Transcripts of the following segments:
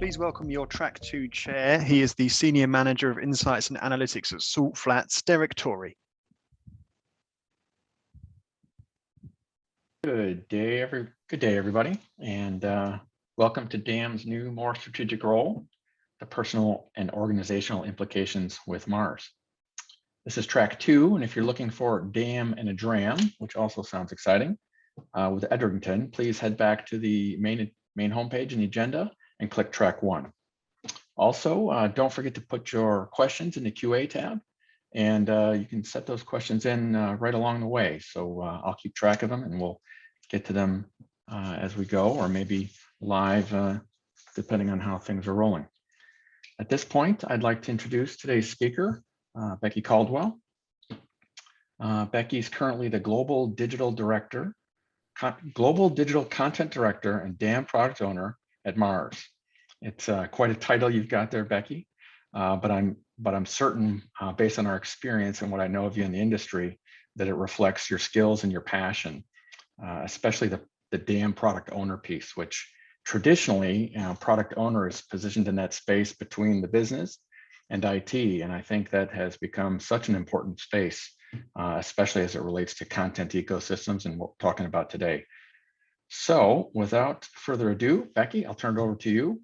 Please welcome your Track 2 chair. He is the Senior Manager of Insights and Analytics at Salt Flats, Derek Torrey. Good day, everybody, and welcome to DAM's new, more strategic role, the personal and organizational implications with Mars. This is Track 2, and if you're looking for DAM and a DRAM, which also sounds exciting, with Edrington, please head back to the main homepage and the agenda and click Track 1. Also, don't forget to put your questions in the QA tab, and you can set those questions in right along the way. So I'll keep track of them and we'll get to them as we go, or maybe live, depending on how things are rolling. At this point, I'd like to introduce today's speaker, Becky Caldwell. Becky is currently the Global Digital Content Director and DAM Product Owner at Mars. It's quite a title you've got there, Becky, but I'm certain, based on our experience and what I know of you in the industry, that it reflects your skills and your passion, especially the DAM product owner piece, which traditionally product owner is positioned in that space between the business and IT. And I think that has become such an important space, especially as it relates to content ecosystems and what we're talking about today. So without further ado, Becky, I'll turn it over to you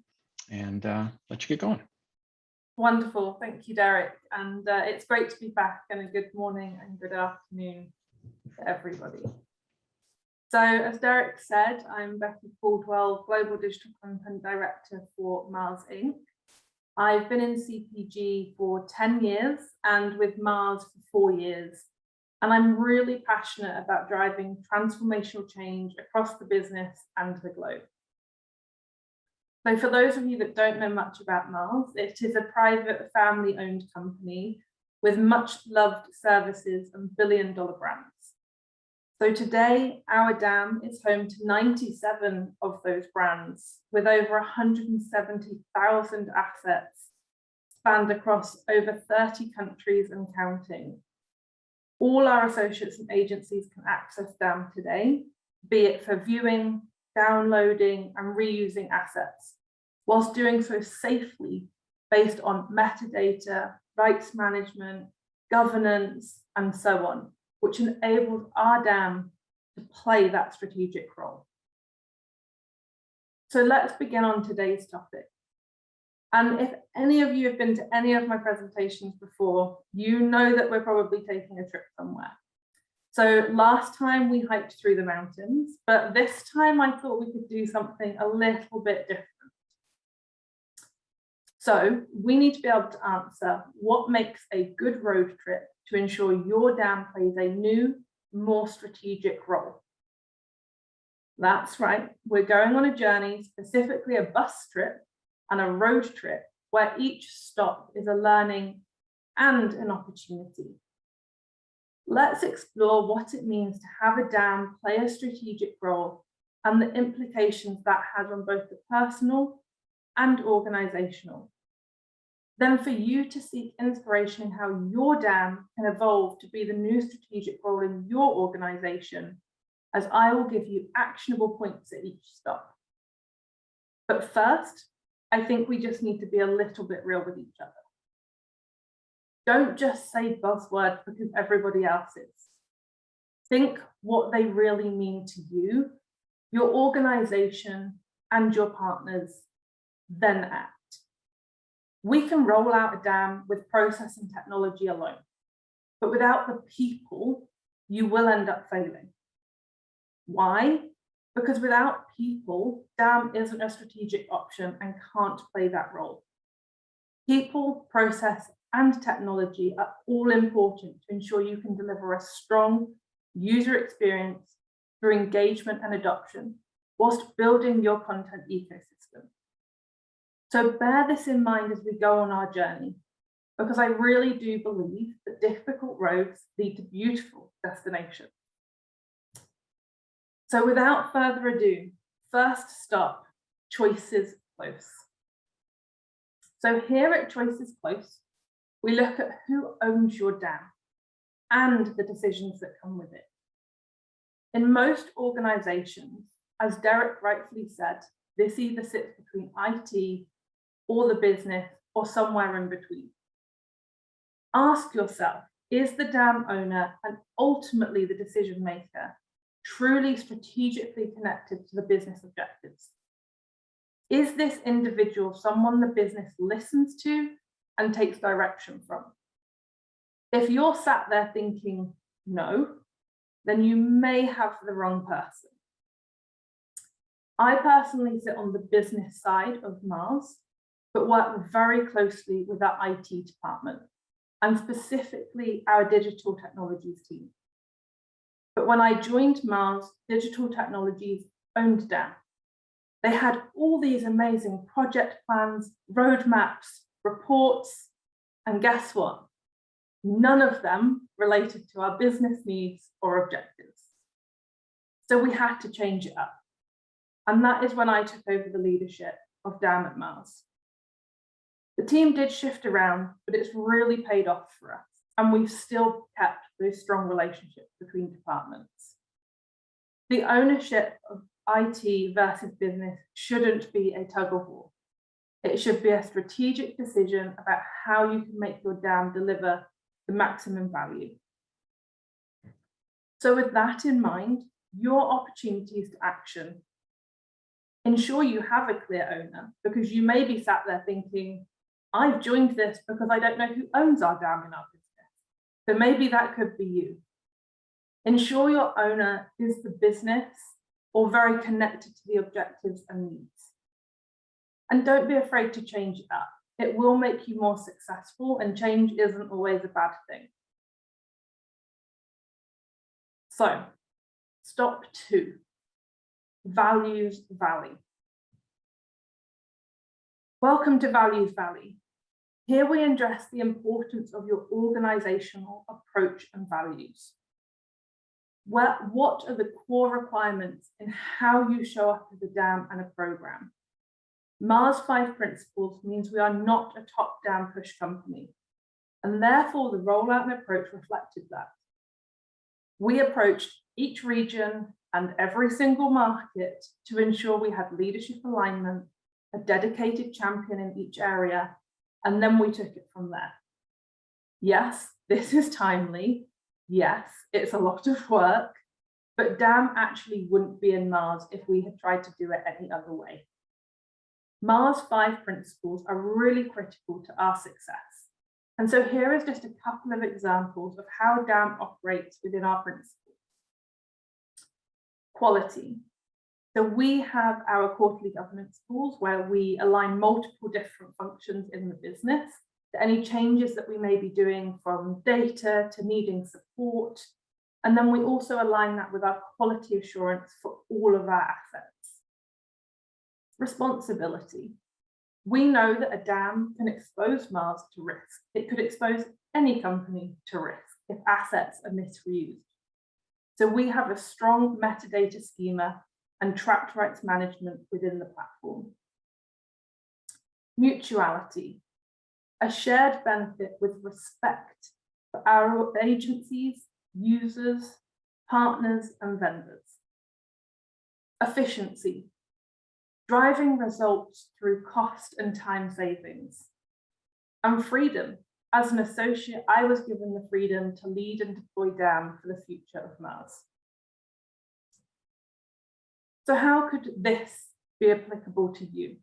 and let you get going. Wonderful. Thank you, Derek. And it's great to be back, and a good morning and good afternoon to everybody. So as Derek said, I'm Becky Caldwell, Global Digital Content Director for Mars Inc. I've been in CPG for 10 years and with Mars for 4 years. And I'm really passionate about driving transformational change across the business and the globe. So for those of you that don't know much about Mars, it is a private family-owned company with much loved services and billion-dollar brands. So today, our DAM is home to 97 of those brands with over 170,000 assets spanned across over 30 countries and counting. All our associates and agencies can access DAM today, be it for viewing, downloading, and reusing assets, whilst doing so safely based on metadata, rights management, governance, and so on, which enables our DAM to play that strategic role. So let's begin on today's topic. And if any of you have been to any of my presentations before, you know that we're probably taking a trip somewhere. So last time we hiked through the mountains, but this time I thought we could do something a little bit different. So we need to be able to answer what makes a good road trip to ensure your DAM plays a new, more strategic role. That's right, we're going on a journey, specifically a bus trip and a road trip, where each stop is a learning and an opportunity. Let's explore what it means to have a DAM play a strategic role and the implications that has on both the personal and organizational. Then for you to seek inspiration in how your DAM can evolve to be the new strategic role in your organization, as I will give you actionable points at each stop. But first, I think we just need to be a little bit real with each other. Don't just say buzzwords because everybody else is. Think what they really mean to you, your organization, and your partners, then act. We can roll out a DAM with process and technology alone, but without the people, you will end up failing. Why? Because without people, DAM isn't a strategic option and can't play that role. People, process, and technology are all important to ensure you can deliver a strong user experience through engagement and adoption, whilst building your content ecosystem. So bear this in mind as we go on our journey, because I really do believe that difficult roads lead to beautiful destinations. So without further ado, first stop, Choices Close. So here at Choices Close, we look at who owns your DAM and the decisions that come with it. In most organizations, as Derek rightfully said, this either sits between IT or the business, or somewhere in between. Ask yourself, is the dam owner and ultimately the decision maker truly strategically connected to the business objectives? Is this individual someone the business listens to and takes direction from? If you're sat there thinking no, then you may have the wrong person. I personally sit on the business side of Mars, but work very closely with our IT department, and specifically our digital technologies team. But when I joined Mars, digital technologies owned DAM. They had all these amazing project plans, roadmaps, reports, and guess what? None of them related to our business needs or objectives. So we had to change it up. And that is when I took over the leadership of DAM at Mars. The team did shift around, but it's really paid off for us. And we've still kept those strong relationships between departments. The ownership of IT versus business shouldn't be a tug of war. It should be a strategic decision about how you can make your DAM deliver the maximum value. So with that in mind, your opportunities to action. Ensure you have a clear owner, because you may be sat there thinking, I've joined this because I don't know who owns our DAM in our business. So maybe that could be you. Ensure your owner is the business or very connected to the objectives and needs. And don't be afraid to change it up. It will make you more successful, and change isn't always a bad thing. So, stop 2. Values Valley. Welcome to Values Valley. Here we address the importance of your organizational approach and values. What are the core requirements in how you show up as a DAM and a program? Mars 5 principles means we are not a top-down push company, and therefore the rollout and approach reflected that. We approached each region and every single market to ensure we had leadership alignment, a dedicated champion in each area, and then we took it from there. Yes, this is timely. Yes, it's a lot of work, but DAM actually wouldn't be in Mars if we had tried to do it any other way. Mars 5 principles are really critical to our success. And so here is just a couple of examples of how DAM operates within our principles. Quality. So we have our quarterly governance calls where we align multiple different functions in the business to any changes that we may be doing, from data to needing support. And then we also align that with our quality assurance for all of our assets. Responsibility. We know that a DAM can expose Mars to risk. It could expose any company to risk if assets are misused. So we have a strong metadata schema and tracked rights management within the platform. Mutuality. A shared benefit with respect for our agencies, users, partners, and vendors. Efficiency. Driving results through cost and time savings. And freedom. As an associate, I was given the freedom to lead and deploy DAM for the future of Mars. So how could this be applicable to you?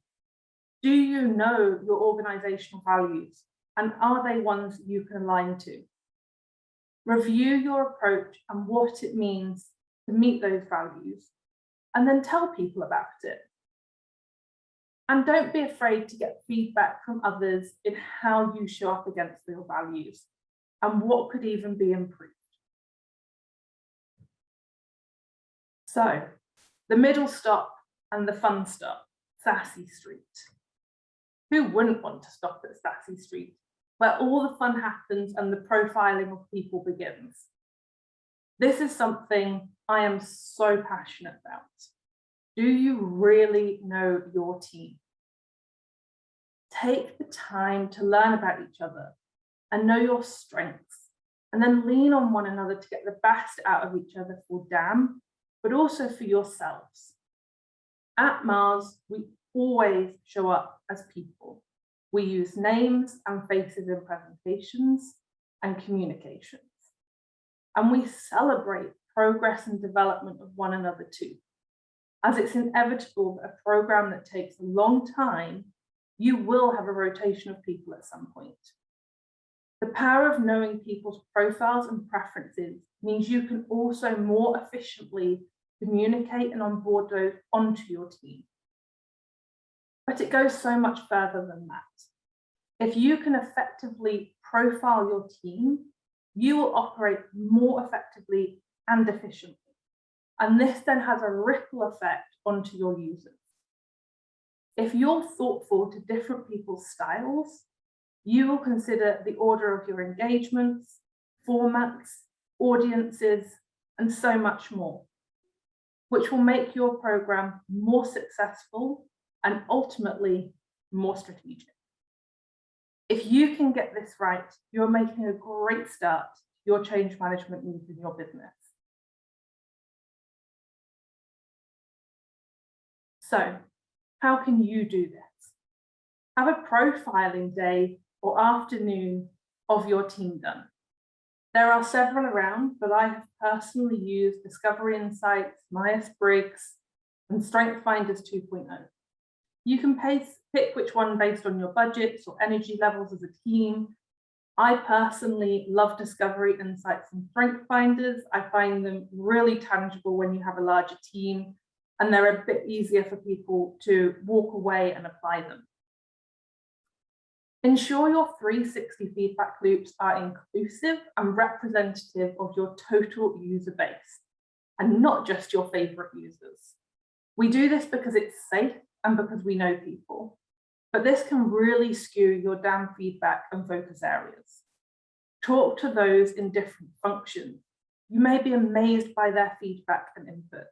Do you know your organizational values, and are they ones you can align to? Review your approach and what it means to meet those values, and then tell people about it. And don't be afraid to get feedback from others in how you show up against your values and what could even be improved. So, the middle stop and the fun stop, Sassy Street. Who wouldn't want to stop at Sassy Street, where all the fun happens and the profiling of people begins? This is something I am so passionate about. Do you really know your team? Take the time to learn about each other and know your strengths, and then lean on one another to get the best out of each other for DAM, but also for yourselves. At Mars, we always show up as people. We use names and faces in presentations and communications. And we celebrate progress and development of one another too, as it's inevitable that a program that takes a long time, you will have a rotation of people at some point. The power of knowing people's profiles and preferences means you can also more efficiently communicate and onboard those onto your team. But it goes so much further than that. If you can effectively profile your team, you will operate more effectively and efficiently. And this then has a ripple effect onto your users. If you're thoughtful to different people's styles, you will consider the order of your engagements, formats, audiences, and so much more, which will make your program more successful and ultimately more strategic. If you can get this right, you're making a great start to your change management needs in your business. So, how can you do this? Have a profiling day or afternoon of your team done. There are several around, but I have personally used Discovery Insights, Myers-Briggs, and Strength Finders 2.0. You can pick which one based on your budgets or energy levels as a team. I personally love Discovery Insights and Strength Finders. I find them really tangible when you have a larger team, and they're a bit easier for people to walk away and apply them. Ensure your 360 feedback loops are inclusive and representative of your total user base, and not just your favorite users. We do this because it's safe and because we know people, but this can really skew your DAM feedback and focus areas. Talk to those in different functions. You may be amazed by their feedback and input.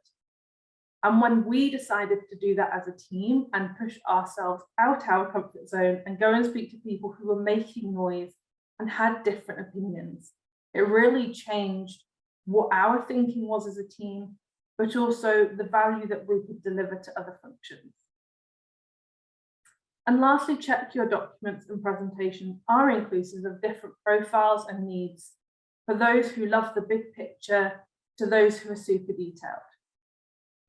And when we decided to do that as a team and push ourselves out our comfort zone and go and speak to people who were making noise and had different opinions, it really changed what our thinking was as a team, but also the value that we could deliver to other functions. And lastly, check your documents and presentations are inclusive of different profiles and needs, for those who love the big picture to those who are super detailed.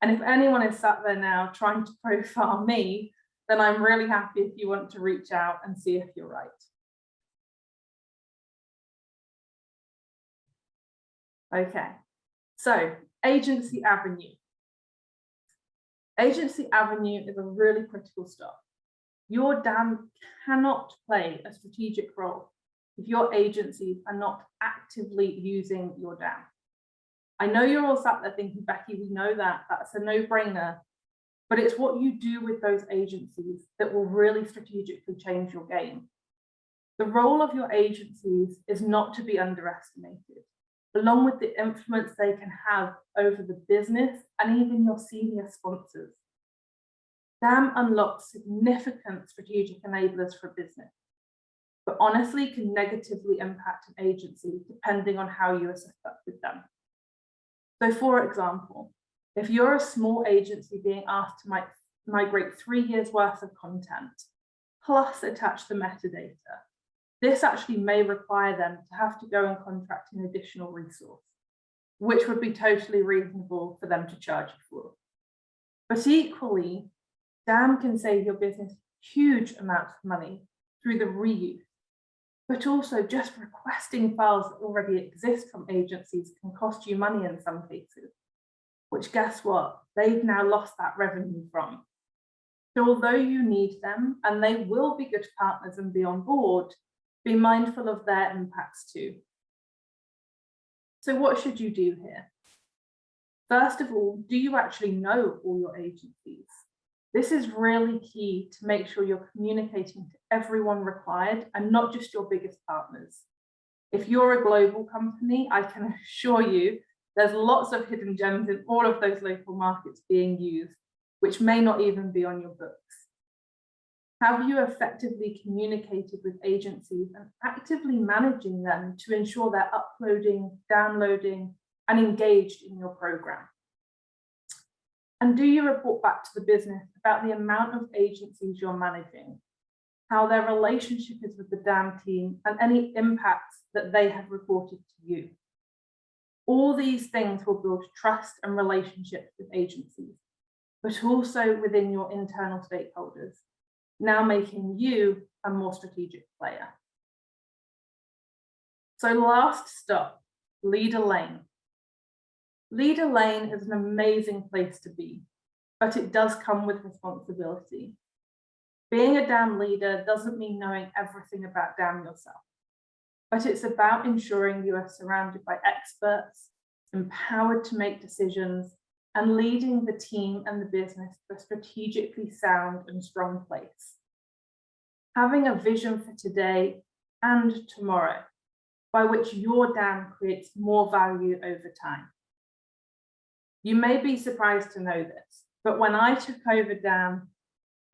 And if anyone is sat there now trying to profile me, then I'm really happy if you want to reach out and see if you're right. Okay, so Agency Avenue. Agency Avenue is a really critical stop. Your DAM cannot play a strategic role if your agencies are not actively using your DAM. I know you're all sat there thinking, Becky, we know that, that's a no-brainer, but it's what you do with those agencies that will really strategically change your game. The role of your agencies is not to be underestimated, along with the influence they can have over the business and even your senior sponsors. DAM unlocks significant strategic enablers for business, but honestly can negatively impact an agency depending on how you are set up with them. So for example, if you're a small agency being asked to migrate 3 years worth of content, plus attach the metadata, this actually may require them to have to go and contract an additional resource, which would be totally reasonable for them to charge you for. But equally, DAM can save your business huge amounts of money through the reuse, but also just requesting files that already exist from agencies can cost you money in some cases, which guess what? They've now lost that revenue from. So although you need them, and they will be good partners and be on board, be mindful of their impacts too. So what should you do here? First of all, do you actually know all your agencies? This is really key to make sure you're communicating to everyone required and not just your biggest partners. If you're a global company, I can assure you there's lots of hidden gems in all of those local markets being used, which may not even be on your books. Have you effectively communicated with agencies and actively managing them to ensure they're uploading, downloading, and engaged in your program? And do you report back to the business about the amount of agencies you're managing? how their relationship is with the dam team, and any impacts that they have reported to you. All these things will build trust and relationships with agencies, but also within your internal stakeholders, now making you a more strategic player. So last stop, leader lane. Leader lane is an amazing place to be, but it does come with responsibility. Being a dam leader doesn't mean knowing everything about dam yourself, but it's about ensuring you are surrounded by experts, empowered to make decisions, and leading the team and the business to a strategically sound and strong place. Having a vision for today and tomorrow, by which your dam creates more value over time. You may be surprised to know this, but when I took over dam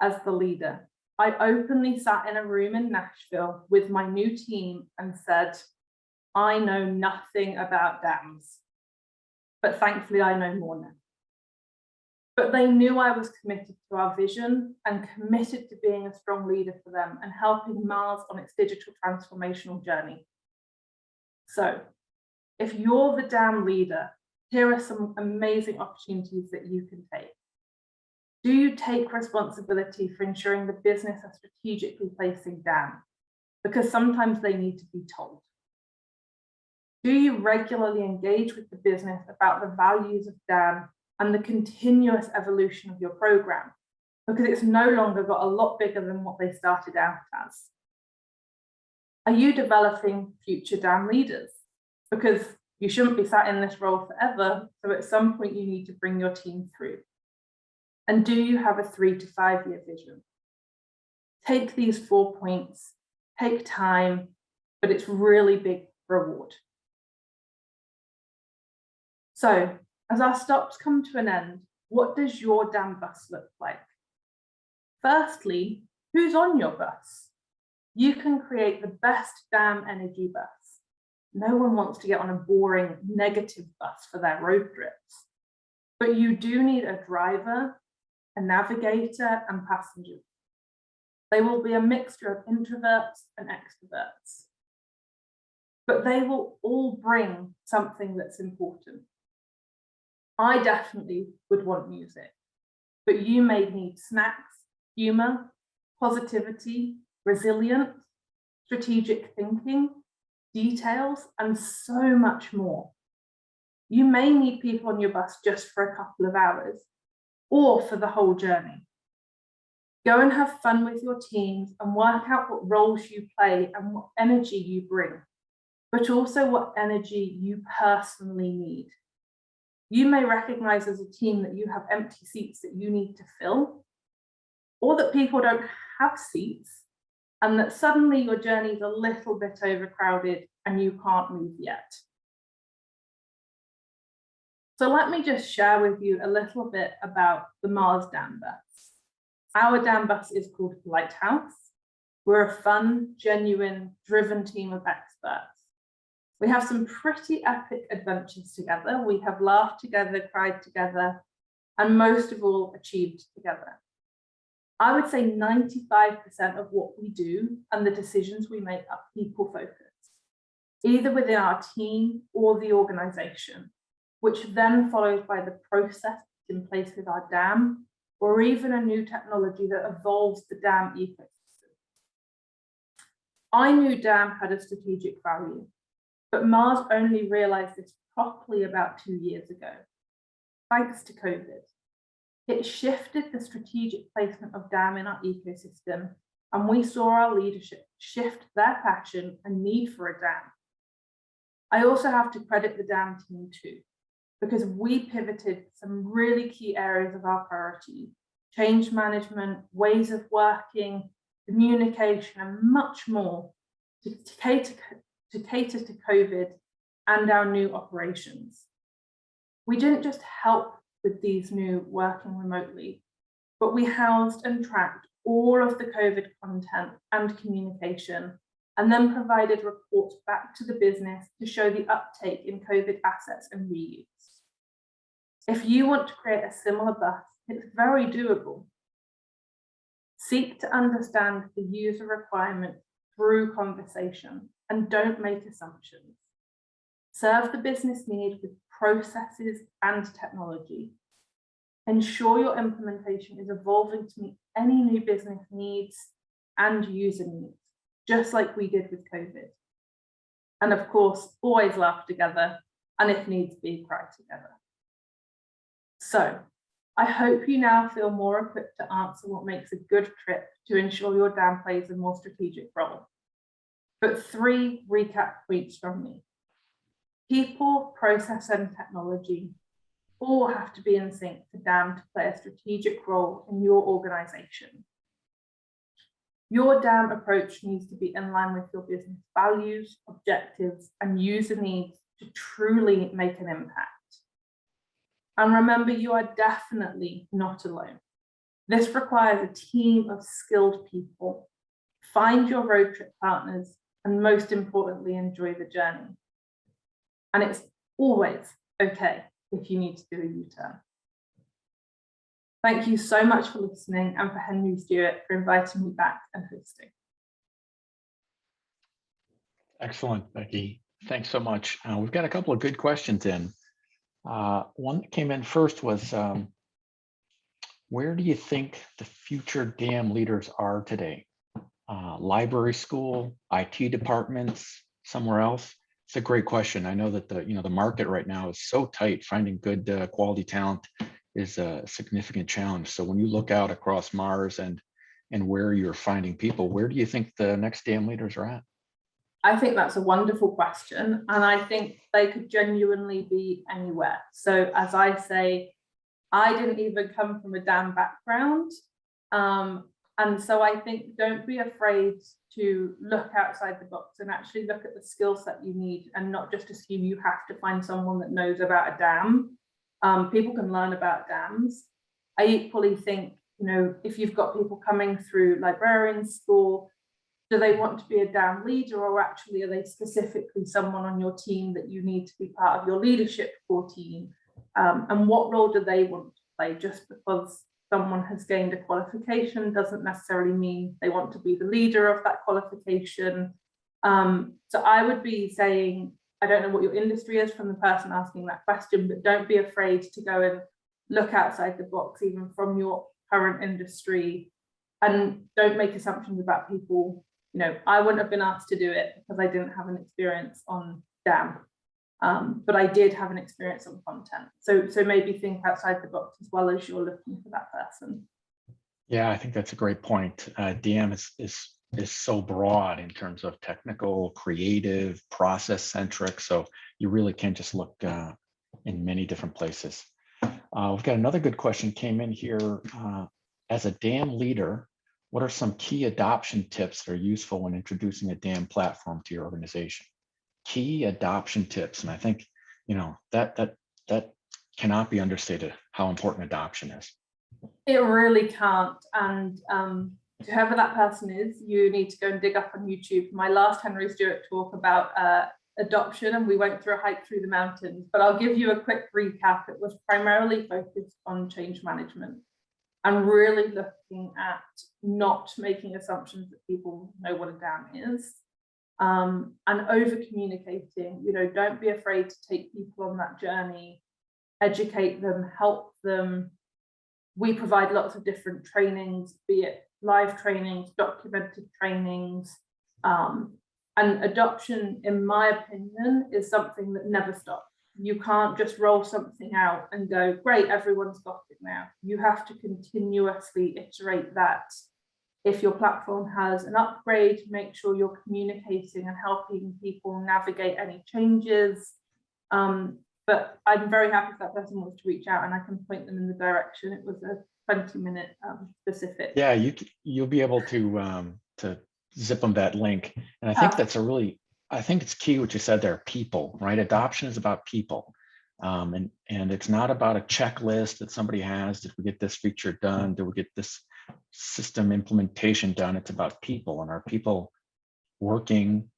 as the leader, I openly sat in a room in Nashville with my new team and said, I know nothing about dams, but thankfully I know more now. But they knew I was committed to our vision and committed to being a strong leader for them and helping Mars on its digital transformational journey. So if you're the dam leader, here are some amazing opportunities that you can take. Do you take responsibility for ensuring the business are strategically placing dam? Because sometimes they need to be told. Do you regularly engage with the business about the values of dam and the continuous evolution of your program? Because it's no longer got a lot bigger than what they started out as. Are you developing future dam leaders? Because you shouldn't be sat in this role forever, so at some point you need to bring your team through. And do you have a 3 to 5 year vision? Take these 4 points, take time, but it's really big reward. So as our stops come to an end, what does your dam bus look like? Firstly, who's on your bus? You can create the best dam energy bus. No one wants to get on a boring negative bus for their road trips, but you do need a driver, a navigator, and passengers. They will be a mixture of introverts and extroverts, but they will all bring something that's important. I definitely would want music, but you may need snacks, humor, positivity, resilience, strategic thinking, details, and so much more. You may need people on your bus just for a couple of hours or for the whole journey. Go and have fun with your teams and work out what roles you play and what energy you bring, but also what energy you personally need. You may recognize as a team that you have empty seats that you need to fill, or that people don't have seats, and that suddenly your journey is a little bit overcrowded and you can't move yet. So let me just share with you a little bit about the Mars Dam Bus. Our dam bus is called Lighthouse. We're a fun, genuine, driven team of experts. We have some pretty epic adventures together. We have laughed together, cried together, and most of all, achieved together. I would say 95% of what we do and the decisions we make are people focused, either within our team or the organization, which then follows by the process in place with our dam, or even a new technology that evolves the dam ecosystem. I knew dam had a strategic value, but Mars only realized this properly about 2 years ago, thanks to COVID. It shifted the strategic placement of dam in our ecosystem, and we saw our leadership shift their passion and need for a dam. I also have to credit the dam team too, because we pivoted some really key areas of our priority: change management, ways of working, communication, and much more to cater to COVID and our new operations. We didn't just help with these new working remotely, but we housed and tracked all of the COVID content and communication, and then provided reports back to the business to show the uptake in COVID assets and reuse. If you want to create a similar bus, it's very doable. Seek to understand the user requirement through conversation and don't make assumptions. Serve the business need with processes and technology. Ensure your implementation is evolving to meet any new business needs and user needs, just like we did with COVID. And of course, always laugh together, and if needs be, cry together. So I hope you now feel more equipped to answer what makes a good trip to ensure your DAM plays a more strategic role. But 3 recap points from me. People, process, and technology all have to be in sync for DAM to play a strategic role in your organization. Your DAM approach needs to be in line with your business values, objectives, and user needs to truly make an impact. And remember, you are definitely not alone. This requires a team of skilled people. Find your road trip partners, and most importantly, enjoy the journey. And it's always okay if you need to do a U-turn. Thank you so much for listening, and for Henry Stewart for inviting me back and hosting. Excellent, Becky. Thanks so much. We've got a couple of good questions in. One that came in first was, where do you think the future DAM leaders are today? Library school, IT departments, somewhere else? It's a great question. I know that the market right now is so tight. Finding good quality talent is a significant challenge. So when you look out across Mars and where you're finding people, where do you think the next DAM leaders are at? I think that's a wonderful question, and I think they could genuinely be anywhere. So as I say, I didn't even come from a DAM background. And so I think don't be afraid to look outside the box and actually look at the skill set you need, and not just assume you have to find someone that knows about a DAM. People can learn about DAMs. I equally think, if you've got people coming through librarian school, do they want to be a DAM leader, or actually are they specifically someone on your team that you need to be part of your leadership core team? And what role do they want to play? Just because someone has gained a qualification doesn't necessarily mean they want to be the leader of that qualification. So I would be saying, I don't know what your industry is from the person asking that question, but don't be afraid to go and look outside the box, even from your current industry, and don't make assumptions about people. I wouldn't have been asked to do it because I didn't have an experience on DAM, but I did have an experience on content. So maybe think outside the box as well as you're looking for that person. Yeah, I think that's a great point. DAM is so broad in terms of technical, creative, process centric. So you really can just look in many different places. We've got another good question came in here. As a DAM leader, what are some key adoption tips that are useful when introducing a DAM platform to your organization? Key adoption tips, and I think that cannot be understated how important adoption is. It really can't, and whoever that person is, you need to go and dig up on YouTube my last Henry Stewart talk about adoption, and we went through a hike through the mountains. But I'll give you a quick recap. It was primarily focused on change management, and really looking at not making assumptions that people know what a DAM is, and over communicating. Don't be afraid to take people on that journey, educate them, help them. We provide lots of different trainings, be it live trainings, documented trainings, and adoption, in my opinion, is something that never stops. You can't just roll something out and go, great, everyone's got it now. You have to continuously iterate that. If your platform has an upgrade, make sure you're communicating and helping people navigate any changes. But I'm very happy if that person wants to reach out and I can point them in the direction. It was a 20-minute specific. Yeah, you'll be able to zip them that link. And I think that's I think it's key what you said there, people, right? Adoption is about people. And it's not about a checklist that somebody has. Did we get this feature done? Did we get this system implementation done? It's about people, and are people working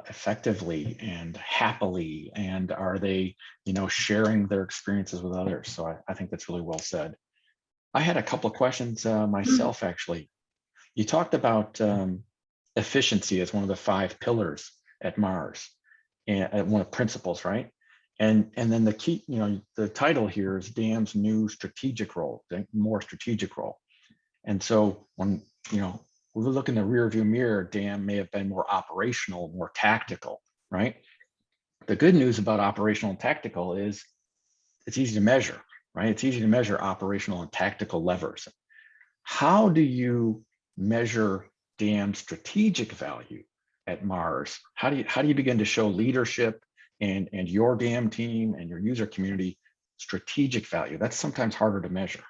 effectively and happily, and are they sharing their experiences with others? So I think that's really well said. I had a couple of questions myself, actually. You talked about efficiency as one of the 5 pillars at Mars, and one of principles, right? And then the key, the title here is DAM's new strategic role, the more strategic role. And so when, we look in the rear view mirror, DAM may have been more operational, more tactical, right? The good news about operational and tactical is it's easy to measure, right? It's easy to measure operational and tactical levers. How do you measure DAM's strategic value at Mars? How do you begin to show leadership and your DAM team and your user community strategic value? That's sometimes harder to measure.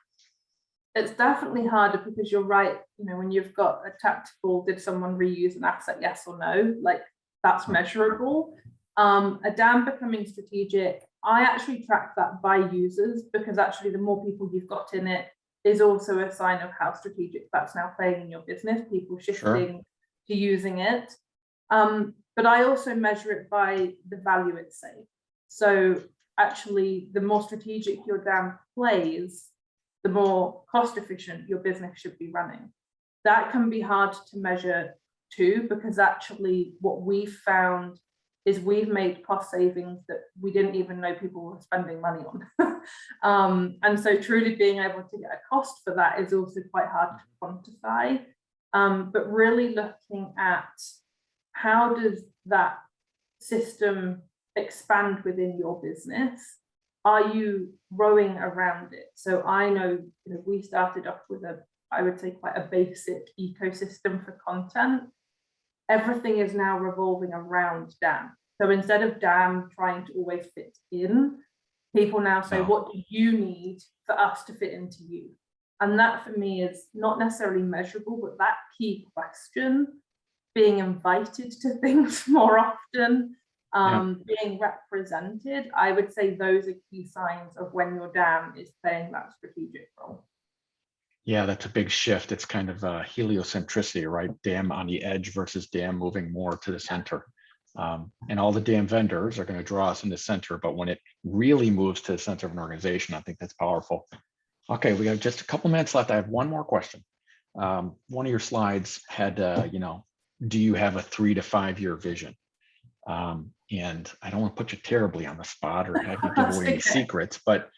It's definitely harder because you're right. When you've got a tactical, did someone reuse an asset, yes or no? Like that's measurable. A DAM becoming strategic, I actually track that by users, because actually the more people you've got in it is also a sign of how strategic that's now playing in your business, people shifting to using it. But I also measure it by the value it saves. So actually, the more strategic your DAM plays, the more cost efficient your business should be running. That can be hard to measure too, because actually what we've found is we've made cost savings that we didn't even know people were spending money on. And so truly being able to get a cost for that is also quite hard to quantify. But really looking at how does that system expand within your business? Are you rowing around it? So I know, we started off with I would say quite a basic ecosystem for content. Everything is now revolving around DAM. So instead of DAM trying to always fit in, people now say, what do you need for us to fit into you? And that for me is not necessarily measurable, but that key question, being invited to things more often, being represented, I would say those are key signs of when your DAM is playing that strategic role. Yeah, that's a big shift. It's kind of heliocentricity, right? DAM on the edge versus DAM moving more to the center. And all the DAM vendors are going to draw us in the center, but when it really moves to the center of an organization, I think that's powerful. Okay, we have just a couple minutes left. I have one more question. One of your slides had, do you have a 3 to 5 year vision? And I don't want to put you terribly on the spot or have you give away any secrets, but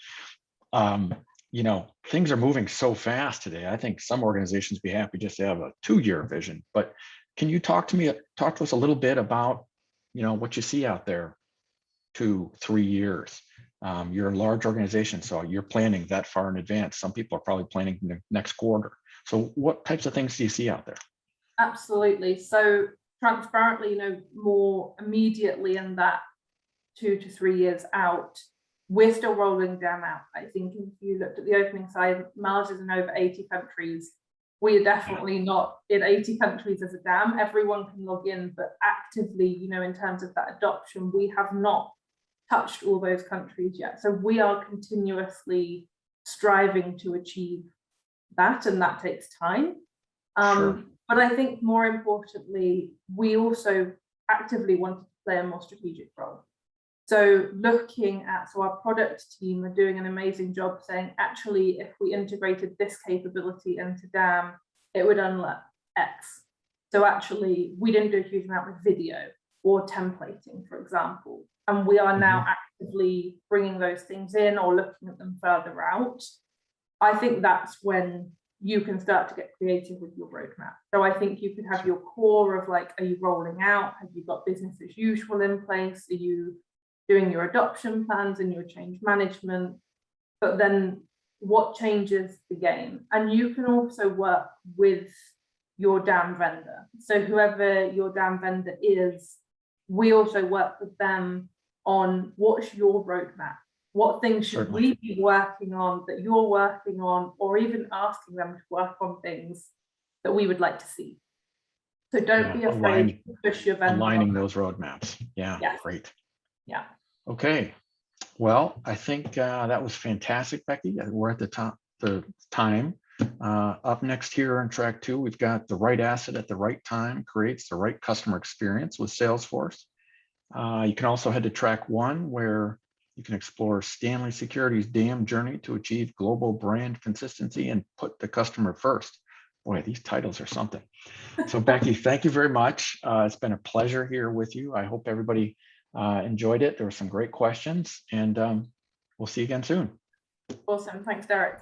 things are moving so fast today. I think some organizations be happy just to have a 2-year vision. But can you talk to us a little bit about, what you see out there 2-3 years? You're a large organization, so you're planning that far in advance. Some people are probably planning the next quarter. So what types of things do you see out there? Absolutely. So transparently, more immediately in that 2 to 3 years out, we're still rolling DAM out. I think if you looked at the opening side, Mars is in over 80 countries. We are definitely not in 80 countries as a DAM. Everyone can log in, but actively, in terms of that adoption, we have not touched all those countries yet. So we are continuously striving to achieve that, and that takes time. But I think more importantly, we also actively want to play a more strategic role. So looking at, our product team are doing an amazing job saying, actually, if we integrated this capability into DAM, it would unlock X. So actually, we didn't do a huge amount with video or templating, for example. And we are now actively bringing those things in or looking at them further out. I think that's when you can start to get creative with your roadmap. So I think you could have your core of like, are you rolling out? Have you got business as usual in place? Are you doing your adoption plans and your change management? But then what changes the game? And you can also work with your DAM vendor. So whoever your DAM vendor is, we also work with them on what's your roadmap? What things should we be working on that you're working on, or even asking them to work on things that we would like to see. So don't be afraid to push your vendor. Aligning those roadmaps. Yeah, great. Yeah. Okay. Well, I think that was fantastic, Becky. We're at the time. Up next here on track 2, we've got the right asset at the right time creates the right customer experience with Salesforce. You can also head to track 1, where you can explore Stanley Security's DAM journey to achieve global brand consistency and put the customer first. Boy, these titles are something. So Becky, thank you very much. It's been a pleasure here with you. I hope everybody enjoyed it. There were some great questions, and we'll see you again soon. Awesome. Thanks, Derek.